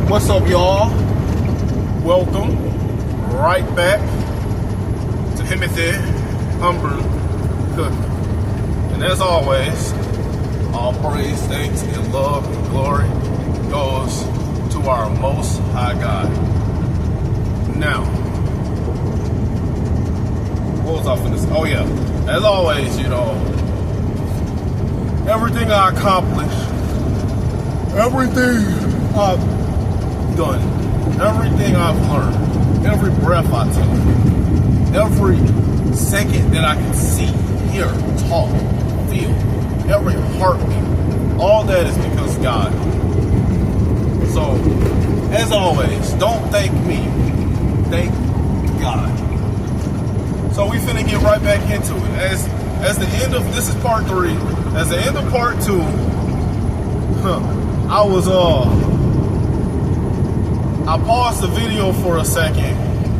What's up, y'all? Welcome right back to Timothy Humber Cooking. And as always, all praise, thanks, and love and glory goes to our Most High God. Now, what was I finna say? Oh yeah, as always, you know, everything I accomplish, everything I've done, everything I've learned, every breath I take, every second that I can see, hear, talk, feel, every heartbeat, all that is because of God. So, as always, don't thank me, thank God. So we finna get right back into it. As the end of, this is part 3, as the end of part 2, I paused the video for a second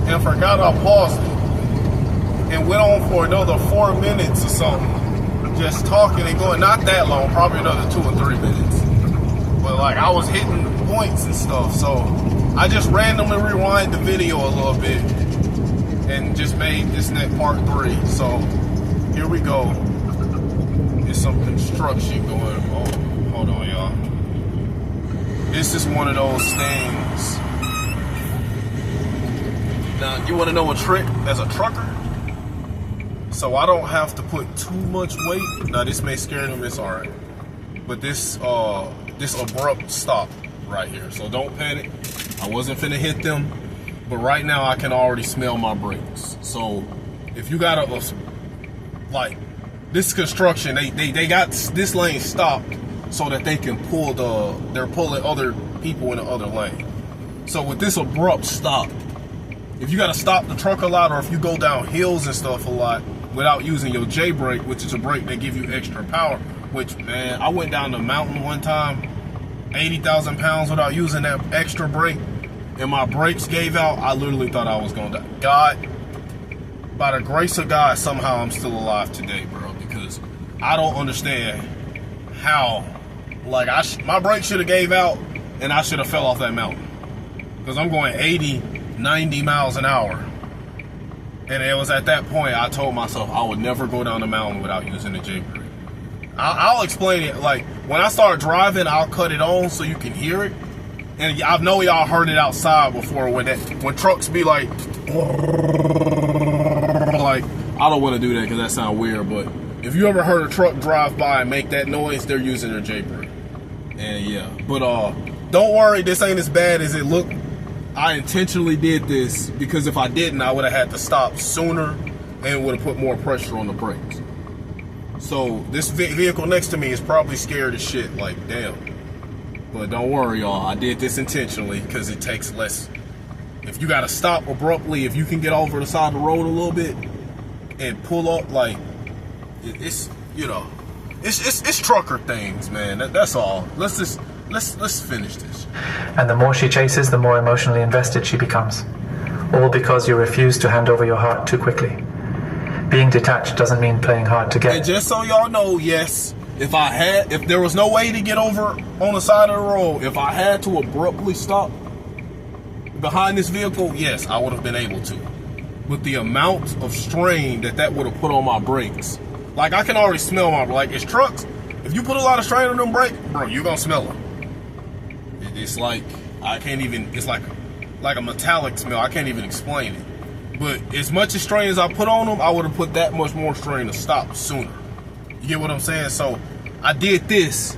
and forgot I paused it and went on for another 4 minutes or something, just talking and going, not that long, probably another 2 or 3 minutes. But like I was hitting points and stuff, so I just randomly rewind the video a little bit and just made this next part 3. So here we go. There's some construction going on. Hold on, y'all. This is one of those things. Now, you want to know a trick as a trucker? So I don't have to put too much weight. Now, this may scare them. It's all right. But this abrupt stop right here. So don't panic. I wasn't finna hit them. But right now, I can already smell my brakes. So if you got like, this construction, they got this lane stopped so that they can pull they're pulling other people in the other lane. So with this abrupt stop, if you got to stop the truck a lot, or if you go down hills and stuff a lot without using your J brake, which is a brake that give you extra power, which, man, I went down the mountain one time, 80,000 pounds without using that extra brake, and my brakes gave out. I literally thought I was going to die. God, by the grace of God, somehow I'm still alive today, bro, because I don't understand how, like, my brakes should have gave out and I should have fell off that mountain, because I'm going 80, 90 miles an hour. And it was at that point I told myself I would never go down the mountain without using the J brake. I'll explain it. Like, when I start driving, I'll cut it on so you can hear it. And I know y'all heard it outside before when trucks be like, I don't want to do that because that sounds weird, but if you ever heard a truck drive by and make that noise, they're using their J brake. And yeah, but don't worry, this ain't as bad as it looked. I intentionally did this because if I didn't, I would have had to stop sooner and would have put more pressure on the brakes. So this vehicle next to me is probably scared as shit, like, damn. But don't worry, y'all, I did this intentionally because it takes less. If you got to stop abruptly, if you can get over the side of the road a little bit and pull up, like, it's, you know, it's trucker things, man. That's all. Let's finish this. And the more she chases, the more emotionally invested she becomes. All because you refuse to hand over your heart too quickly. Being detached doesn't mean playing hard to get. And just so y'all know, yes, if there was no way to get over on the side of the road, if I had to abruptly stop behind this vehicle, yes, I would have been able to. With the amount of strain that would have put on my brakes. Like, I can already smell like, it's trucks. If you put a lot of strain on them brakes, bro, you're gonna smell them. It's like, I can't even, it's like a metallic smell. I can't even explain it. But as much as strain as I put on them, I would have put that much more strain to stop sooner. You get what I'm saying? So I did this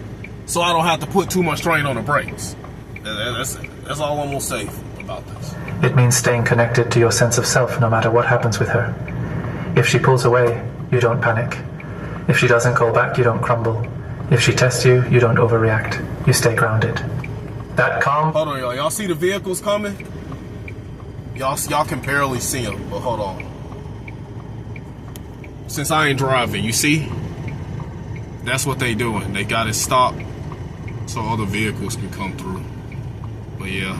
so I don't have to put too much strain on the brakes. That's all I'm gonna say about this. It means staying connected to your sense of self no matter what happens with her. If she pulls away, you don't panic. If she doesn't call back, you don't crumble. If she tests you, you don't overreact. You stay grounded. That calm... Hold on, y'all. Y'all see the vehicles coming? Y'all can barely see them, but hold on. Since I ain't driving, you see? That's what they doing. They got it stopped so other vehicles can come through. But yeah.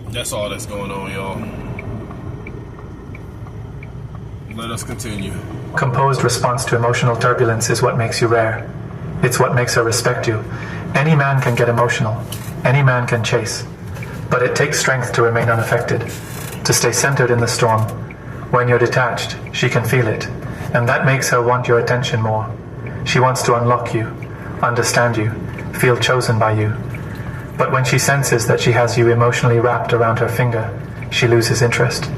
That's all that's going on, y'all. Let us continue. Composed response to emotional turbulence is what makes you rare. It's what makes her respect you. Any man can get emotional. Any man can chase. But it takes strength to remain unaffected, to stay centered in the storm. When you're detached, she can feel it, and that makes her want your attention more. She wants to unlock you, understand you, feel chosen by you. But when she senses that she has you emotionally wrapped around her finger, she loses interest.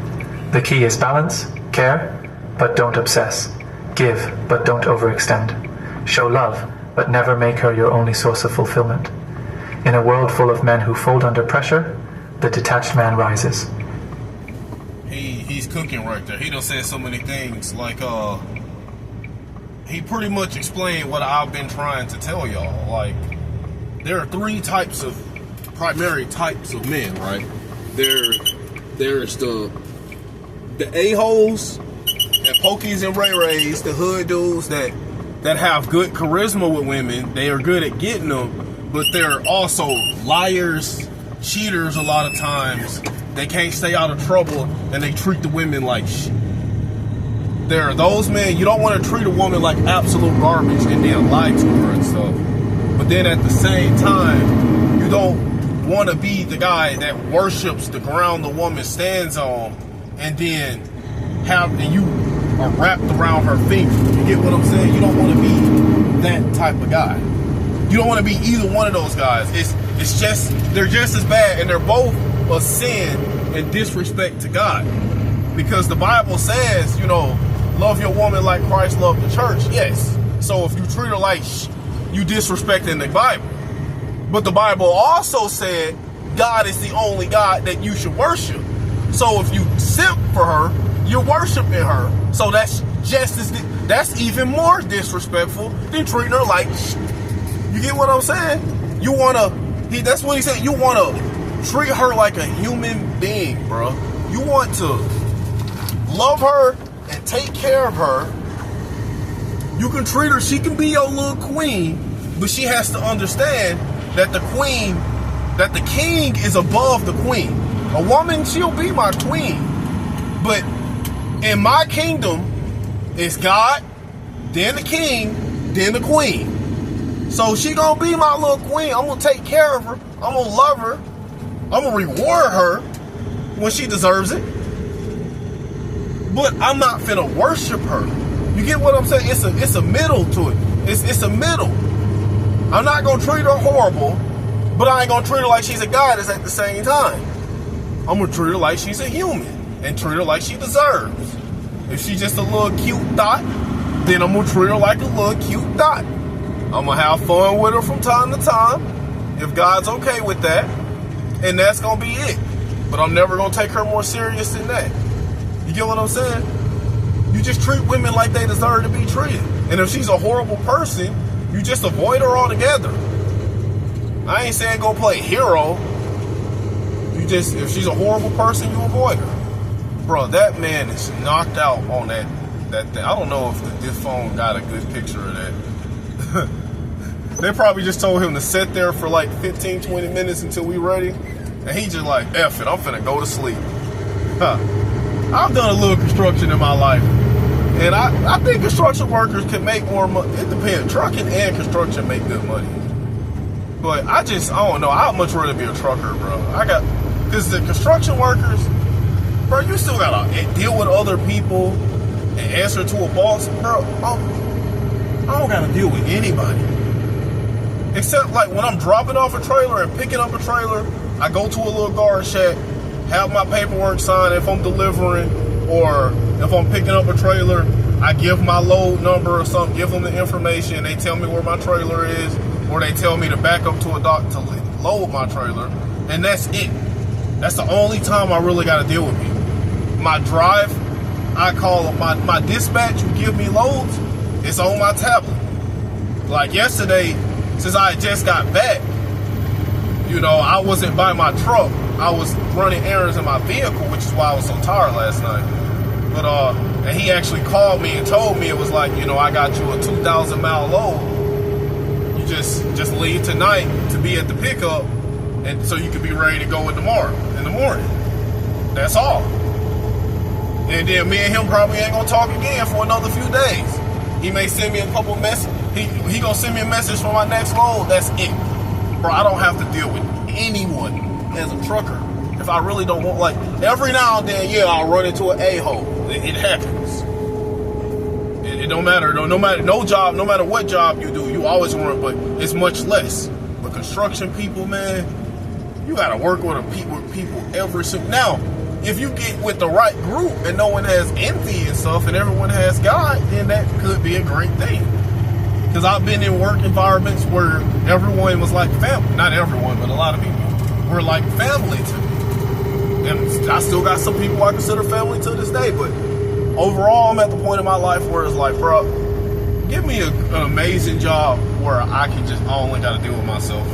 The key is balance, care, but don't obsess. Give, but don't overextend. Show love, but never make her your only source of fulfillment. In a world full of men who fold under pressure, the detached man rises. He's cooking right there. He done said so many things. Like, he pretty much explained what I've been trying to tell y'all. Like, there are three primary types of men, right? There's the a-holes, the pokies and ray-rays, the hood dudes that have good charisma with women. They are good at getting them, but they're also liars, cheaters a lot of times. They can't stay out of trouble, and they treat the women like shit. There are those men, you don't want to treat a woman like absolute garbage and then lie to her and stuff. But then at the same time, you don't want to be the guy that worships the ground the woman stands on, and then you are wrapped around her finger. You get what I'm saying? You don't want to be that type of guy. You don't want to be either one of those guys. It's just, they're just as bad, and they're both a sin and disrespect to God. Because the Bible says, love your woman like Christ loved the church. Yes. So if you treat her like you disrespecting the Bible. But the Bible also said God is the only God that you should worship. So if you simp for her, you're worshiping her. So that's that's even more disrespectful than treating her like You get what I'm saying? That's what he said. You want to treat her like a human being, bro. You want to love her and take care of her. You can treat her, she can be your little queen, but she has to understand that the king is above the queen. A woman, she'll be my queen. But in my kingdom, it's God, then the king, then the queen. So she gonna be my little queen. I'm gonna take care of her. I'm gonna love her. I'm gonna reward her when she deserves it. But I'm not finna worship her. You get what I'm saying? It's a middle to it. It's a middle. I'm not gonna treat her horrible, but I ain't gonna treat her like she's a goddess at the same time. I'm gonna treat her like she's a human and treat her like she deserves. If she's just a little cute thought, then I'm gonna treat her like a little cute thought. I'm gonna have fun with her from time to time, if God's okay with that, and that's gonna be it. But I'm never gonna take her more serious than that. You get what I'm saying? You just treat women like they deserve to be treated. And if she's a horrible person, you just avoid her altogether. I ain't saying go play hero. If she's a horrible person, you avoid her. Bro, that man is knocked out on that thing. I don't know if this phone got a good picture of that. They probably just told him to sit there for like 15, 20 minutes until we ready. And he just like, F it, I'm finna go to sleep. I've done a little construction in my life. And I think construction workers can make more money. It depends. Trucking and construction make good money. But I don't know. I'd much rather be a trucker, bro. Because the construction workers, bro, you still gotta deal with other people and answer to a boss, bro. I don't gotta deal with anybody. Except like when I'm dropping off a trailer and picking up a trailer, I go to a little guard shack, have my paperwork signed if I'm delivering, or if I'm picking up a trailer, I give my load number or something, give them the information, they tell me where my trailer is, or they tell me to back up to a dock to load my trailer, and that's it. That's the only time I really got to deal with people. My drive, I call my dispatch who give me loads, it's on my tablet. Like yesterday, since I just got back, I wasn't by my truck. I was running errands in my vehicle, which is why I was so tired last night. But and he actually called me and told me, it was like, I got you a 2,000 mile load. You just leave tonight to be at the pickup, and so you can be ready to go in the morning. That's all. And then me and him probably ain't gonna talk again for another few days. He may send me a couple messages. He gonna send me a message for my next load. That's it. bro, I don't have to deal with anyone as a trucker if I really don't want. Like, every now and then, yeah, I'll run into an a-hole. It happens. It don't matter. No matter what job you do, you always run, but it's much less. But construction people, man, you gotta work with people every single. Now, if you get with the right group and no one has envy and stuff, and everyone has God, then that could be a great thing. Because I've been in work environments where everyone was like family. Not everyone, but a lot of people were like family to me. And I still got some people I consider family to this day, but overall, I'm at the point in my life where it's like, bro, give me an amazing job where I only got to deal with myself.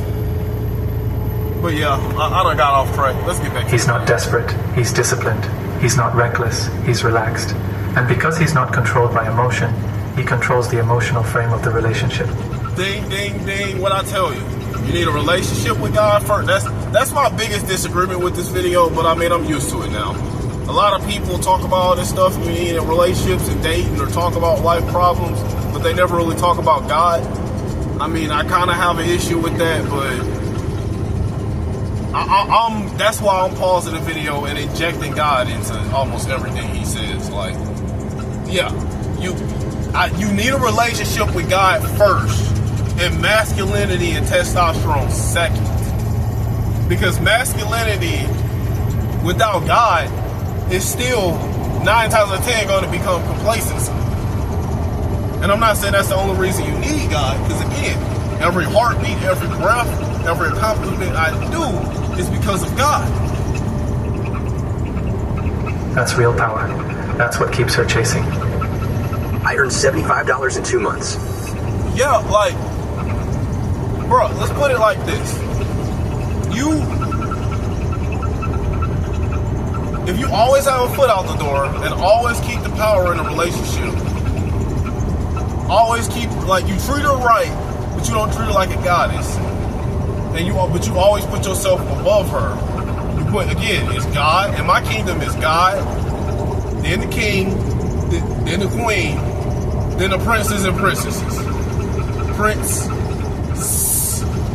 But yeah, I done got off track. Let's get back to He's not desperate. He's disciplined. He's not reckless. He's relaxed. And because he's not controlled by emotion, he controls the emotional frame of the relationship. Ding, ding, ding. What I tell you, you need a relationship with God first. That's my biggest disagreement with this video, but I mean, I'm used to it now. A lot of people talk about all this stuff you need in relationships and dating, or talk about life problems, but they never really talk about God. I mean, I kind of have an issue with that, but that's why I'm pausing the video and injecting God into almost everything he says. Like, yeah, you need a relationship with God first, and masculinity and testosterone second. Because masculinity without God is still 9 times out of 10 going to become complacency. And I'm not saying that's the only reason you need God, because again, every heartbeat, every breath, every accomplishment I do is because of God. That's real power. That's what keeps her chasing. I earned $75 in 2 months. Yeah, like, bro, let's put it like this. If you always have a foot out the door and always keep the power in a relationship, always keep, like, you treat her right, but you don't treat her like a goddess, but you always put yourself above her. You put, again, it's God, and my kingdom is God, then the king, then the queen, then the princes and princesses. Prince,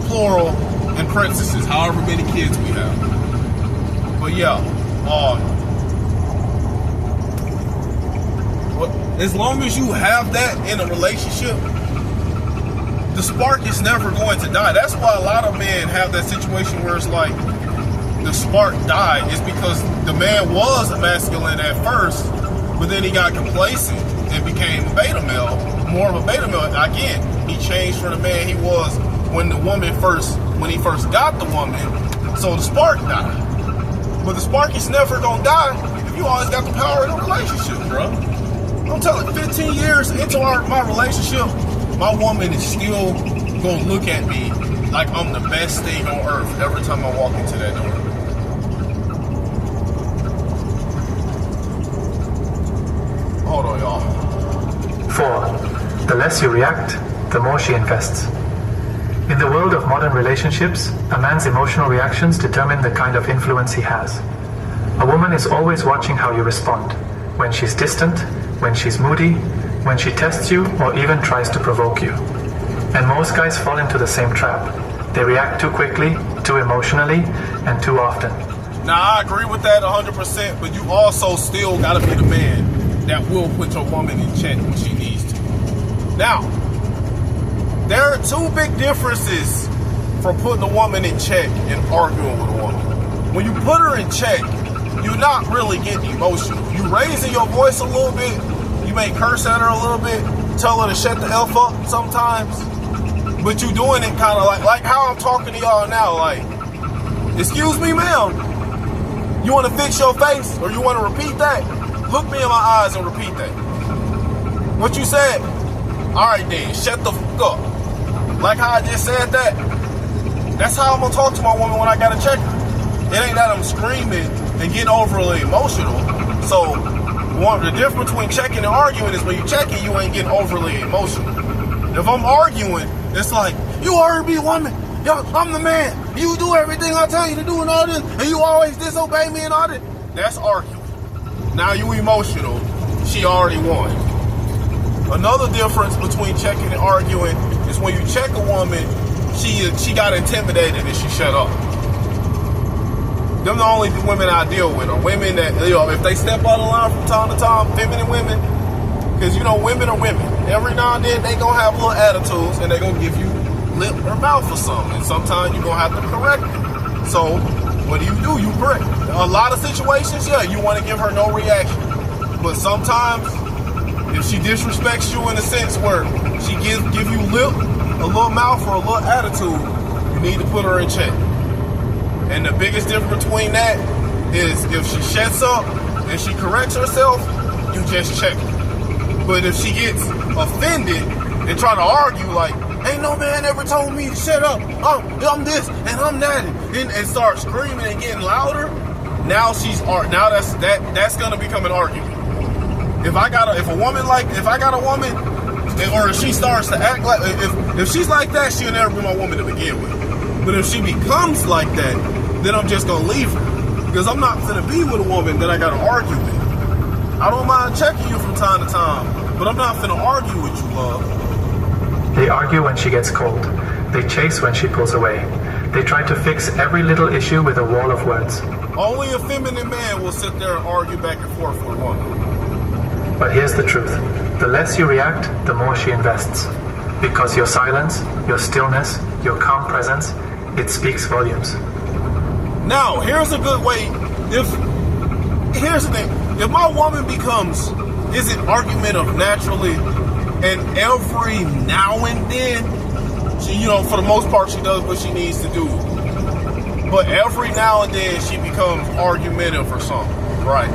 plural, and princesses, however many kids we have. But yeah, as long as you have that in a relationship, the spark is never going to die. That's why a lot of men have that situation where it's like the spark died. It's because the man was masculine at first, but then he got complacent and became a beta male, more of a beta male. Again, he changed from the man he was when he first got the woman. So the spark died. But the spark is never gonna die if you always got the power in a relationship, bro. I'm telling you, 15 years into my relationship, my woman is still gonna look at me like I'm the best thing on earth every time I walk into that door. Hold on, y'all. 4. The less you react, the more she invests. In the world of modern relationships, a man's emotional reactions determine the kind of influence he has. A woman is always watching how you respond, when she's distant, when she's moody, when she tests you or even tries to provoke you. And most guys fall into the same trap. They react too quickly, too emotionally, and too often. Now, I agree with that 100%, but you also still gotta be the man that will put your woman in check when she needs to. Now, there are two big differences from putting a woman in check and arguing with a woman. When you put her in check, you're not really getting emotional. You raising your voice a little bit, you may curse at her a little bit, tell her to shut the F up sometimes, but you doing it kind of like how I'm talking to y'all now, like, excuse me, ma'am, you want to fix your face or you want to repeat that? Look me in my eyes and repeat that. What you said? All right then, shut the fuck up. Like how I just said that. That's how I'm gonna talk to my woman when I gotta check her. It ain't that I'm screaming and getting overly emotional. So the difference between checking and arguing is when you checking, you ain't getting overly emotional. If I'm arguing, it's like, you heard me, woman. Yo, I'm the man. You do everything I tell you to do and all this, and you always disobey me and all this. That's arguing. Now you emotional. She already won. Another difference between checking and arguing is when you check a woman, she got intimidated and she shut up. Them the only women I deal with are women that, if they step out of line from time to time, feminine women, because, women are women. Every now and then, they going to have little attitudes, and they going to give you lip or mouth or something. And sometimes you're going to have to correct it. So, what do? You correct. A lot of situations, you want to give her no reaction. But sometimes, if she disrespects you in a sense where she give you lip, a little mouth, or a little attitude, you need to put her in check. And the biggest difference between that is if she shuts up and she corrects herself, you just check her. But if she gets offended and try to argue like, ain't no man ever told me to shut up, I'm this and I'm that, and start screaming and getting louder, now that's gonna become an argument. If I got a woman, or if she starts to act like, if she's like that, she'll never be my woman to begin with. But if she becomes like that, then I'm just gonna leave her. Because I'm not gonna be with a woman that I gotta argue with. I don't mind checking you from time to time, but I'm not gonna argue with you, love. They argue when she gets cold. They chase when she pulls away. They try to fix every little issue with a wall of words. Only a feminine man will sit there and argue back and forth with a woman. But here's the truth. The less you react, the more she invests. Because your silence, your stillness, your calm presence, it speaks volumes. Now, here's a good way. Here's the thing. If my woman becomes, is it argumentative naturally, and every now and then, she, for the most part, she does what she needs to do. But every now and then, she becomes argumentative or something, right?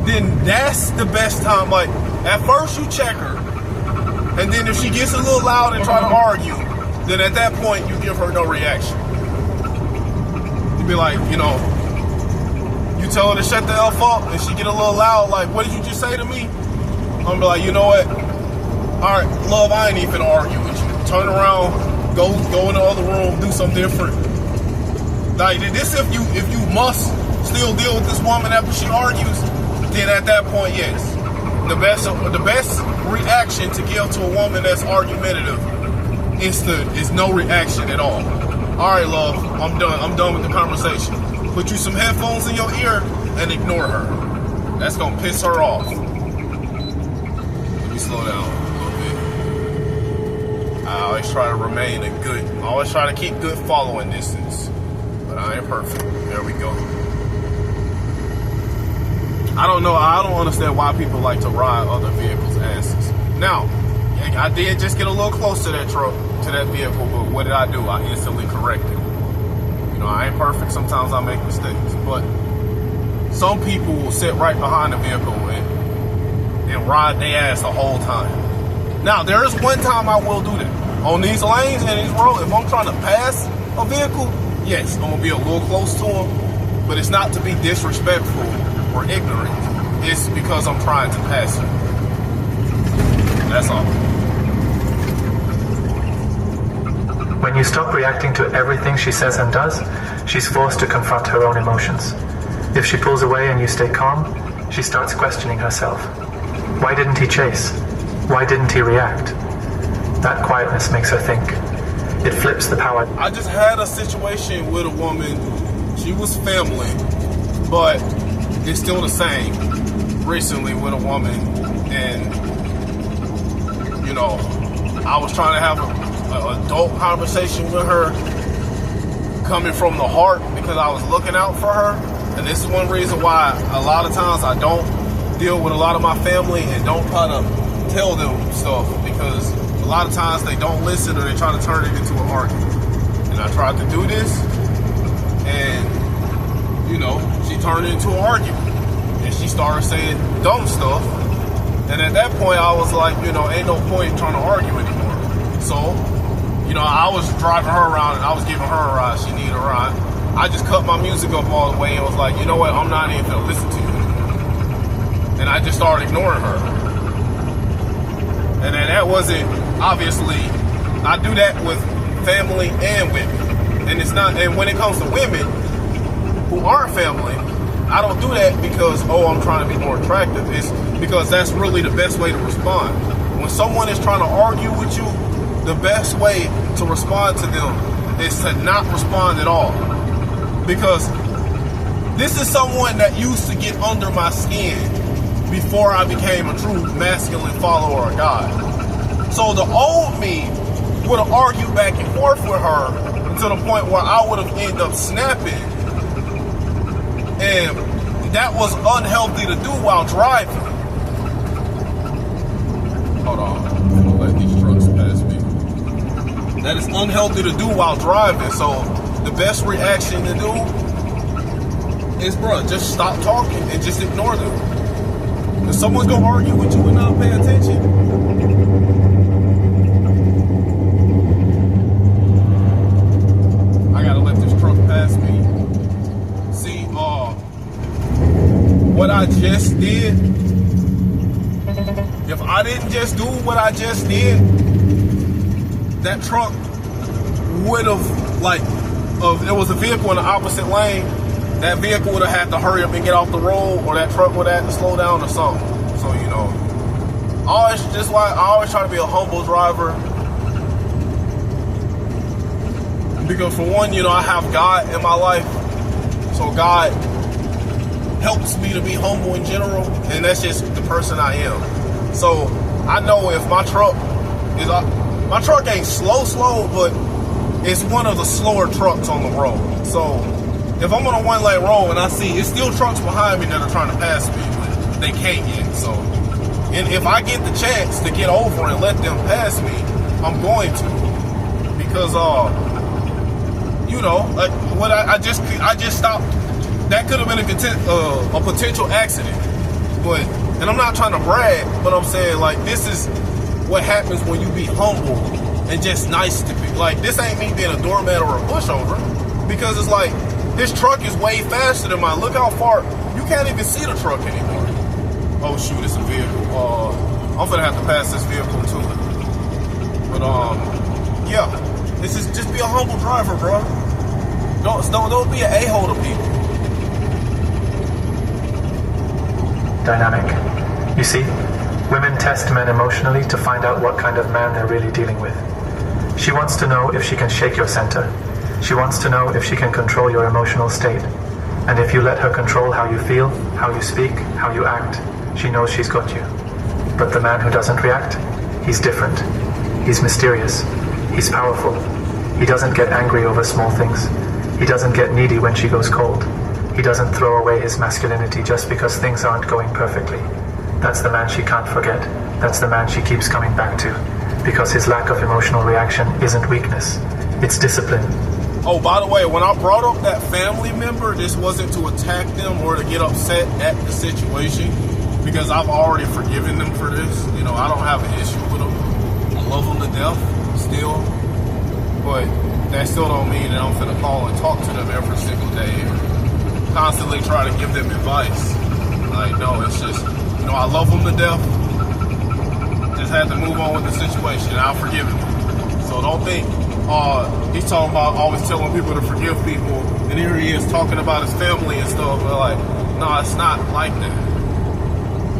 Then that's the best time. Like, at first you check her, and then if she gets a little loud and try to argue, then at that point you give her no reaction. You be like, you tell her to shut the F up, and she get a little loud, like, what did you just say to me? I'm gonna be like, you know what? All right, love, I ain't even argue with you. Turn around, go in the other room, do something different. Like this, if you must still deal with this woman after she argues, then at that point, yes, the best reaction to give to a woman that's argumentative is no reaction at all. All right, love, I'm done with the conversation. Put you some headphones in your ear and ignore her. That's gonna piss her off. Let me slow down a little bit. I always try to remain I always try to keep good following distance, but I ain't perfect. There we go. I don't know. I don't understand why people like to ride other vehicles' asses. Now, I did just get a little close to that truck, to that vehicle, but what did I do? I instantly corrected it. I ain't perfect. Sometimes I make mistakes, but some people will sit right behind the vehicle and ride their ass the whole time. Now, there is one time I will do that. On these lanes and these roads, if I'm trying to pass a vehicle, yes, I'm gonna be a little close to them, but it's not to be disrespectful or ignorant. It's because I'm trying to pass her. That's all. When you stop reacting to everything she says and does, she's forced to confront her own emotions. If she pulls away and you stay calm, she starts questioning herself. Why didn't he chase? Why didn't he react? That quietness makes her think. It flips the power. I just had a situation with a woman. She was family, but it's still the same. Recently with a woman, and I was trying to have an adult conversation with her, coming from the heart, because I was looking out for her. And this is one reason why a lot of times I don't deal with a lot of my family and don't try to tell them stuff, because a lot of times they don't listen, or they try to turn it into an argument. And I tried to do this, and she turned it into an argument, and she started saying dumb stuff. And at that point I was like, ain't no point in trying to argue anymore. So I was driving her around and I was giving her a ride. She needed a ride. I just cut my music up all the way and was like, you know what, I'm not even gonna listen to you anymore. And I just started ignoring her. And then that wasn't, obviously, I do that with family and women. And it's not, and when it comes to women who aren't family, I don't do that because, I'm trying to be more attractive. It's because that's really the best way to respond. When someone is trying to argue with you, the best way to respond to them is to not respond at all. Because this is someone that used to get under my skin before I became a true masculine follower of God. So the old me would have argued back and forth with her to the point where I would have ended up snapping. And that was unhealthy to do while driving. Hold on, I'm gonna let these trucks pass me. That is unhealthy to do while driving. So the best reaction to do is, bruh, just stop talking and just ignore them. If someone's gonna argue with you and not pay attention, I gotta let this truck pass me. See, what I just did, if I didn't just do what I just did, that truck would have, like, if there was a vehicle in the opposite lane, that vehicle would have had to hurry up and get off the road, or that truck would have had to slow down or something. So, you know, I always try to be a humble driver. Because for one, you know, I have God in my life. So God helps me to be humble in general, and that's just the person I am. So I know if my truck ain't slow, but it's one of the slower trucks on the road. So if I'm on a one-lane road and I see it's still trucks behind me that are trying to pass me, but they can't yet. So, and if I get the chance to get over and let them pass me, I'm going to, because you know, what I just stopped. That could have been a potential accident, but, and I'm not trying to brag, but I'm saying, like, this is what happens when you be humble and just nice to people. Like, this ain't me being a doormat or a pushover, because it's like, this truck is way faster than mine. Look how far, you can't even see the truck anymore. Oh shoot, it's a vehicle. I'm gonna have to pass this vehicle too. But yeah, this is, just be a humble driver, bro. Don't be an a-hole to people. Dynamic. You see, women test men emotionally to find out what kind of man they're really dealing with. She wants to know if she can shake your center. She wants to know if she can control your emotional state. And if you let her control how you feel, how you speak, how you act, she knows she's got you. But the man who doesn't react, he's different. He's mysterious. He's powerful. He doesn't get angry over small things. He doesn't get needy when she goes cold. He doesn't throw away his masculinity just because things aren't going perfectly. That's the man she can't forget. That's the man she keeps coming back to. Because his lack of emotional reaction isn't weakness. It's discipline. Oh, by the way, when I brought up that family member, this wasn't to attack them or to get upset at the situation, because I've already forgiven them for this. You know, I don't have an issue with them. I love them to death still. But that still don't mean that I'm finna call and talk to them every single day and constantly try to give them advice. Like, no, it's just, you know, I love them to death. Just had to move on with the situation, and I've forgiven them. So don't think, he's talking about always telling people to forgive people, and here he is talking about his family and stuff. But like, no, it's not like that.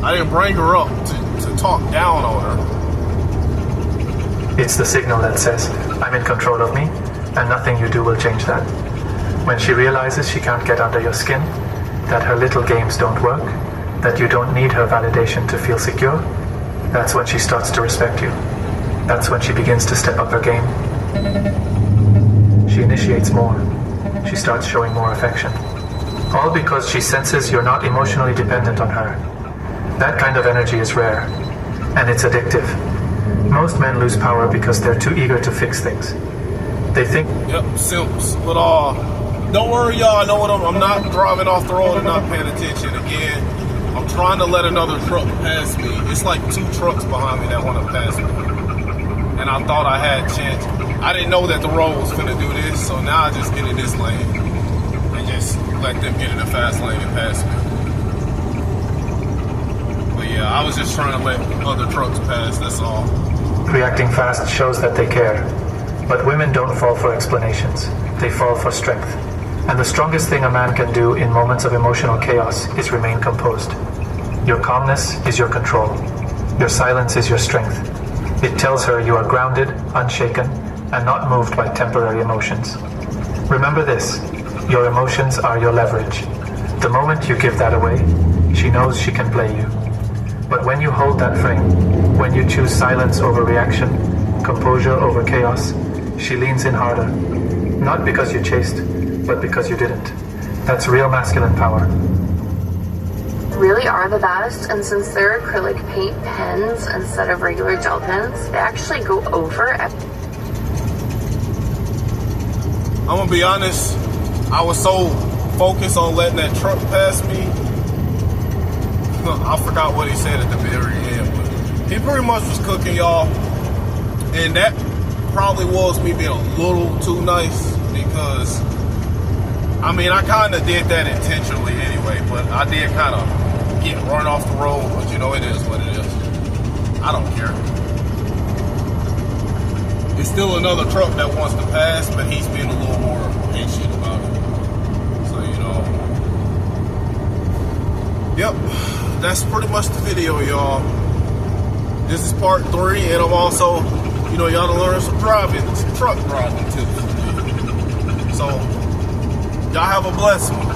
I didn't bring her up to talk down on her. It's the signal that says, I'm in control of me, and nothing you do will change that. When she realizes she can't get under your skin, that her little games don't work, that you don't need her validation to feel secure, that's when she starts to respect you. That's when she begins to step up her game. She initiates more. She starts showing more affection. All because she senses you're not emotionally dependent on her. That kind of energy is rare, and it's addictive. Most men lose power because they're too eager to fix things. They think... Yep, simps. But don't worry, y'all. I know what I'm not driving off the road and not paying attention. Again, I'm trying to let another truck pass me. It's like 2 trucks behind me that want to pass me. And I thought I had a chance. I didn't know that the road was finna do this, so now I just get in this lane and just let them get in the fast lane and pass me. But yeah, I was just trying to let other trucks pass, that's all. Reacting fast shows that they care. But women don't fall for explanations. They fall for strength. And the strongest thing a man can do in moments of emotional chaos is remain composed. Your calmness is your control. Your silence is your strength. It tells her you are grounded, unshaken, and not moved by temporary emotions. Remember this, your emotions are your leverage. The moment you give that away, she knows she can play you. But when you hold that frame, when you choose silence over reaction, composure over chaos, she leans in harder. Not because you chased, but because you didn't. That's real masculine power. Really are the best, and since they're acrylic paint pens instead of regular gel pens, they actually go over. I'm gonna be honest, I was so focused on letting that truck pass me, I forgot what he said at the very end, but he pretty much was cooking, y'all, and that probably was me being a little too nice, because I mean, I kind of did that intentionally anyway, but I did kind of get run off the road, but you know, it is what it is. I don't care. It's still another truck that wants to pass, but he's being a little more patient about it. So, you know. Yep, that's pretty much the video, y'all. This is part 3, and I'm also, you know, y'all to learn some truck driving tips. So, y'all have a blessed one.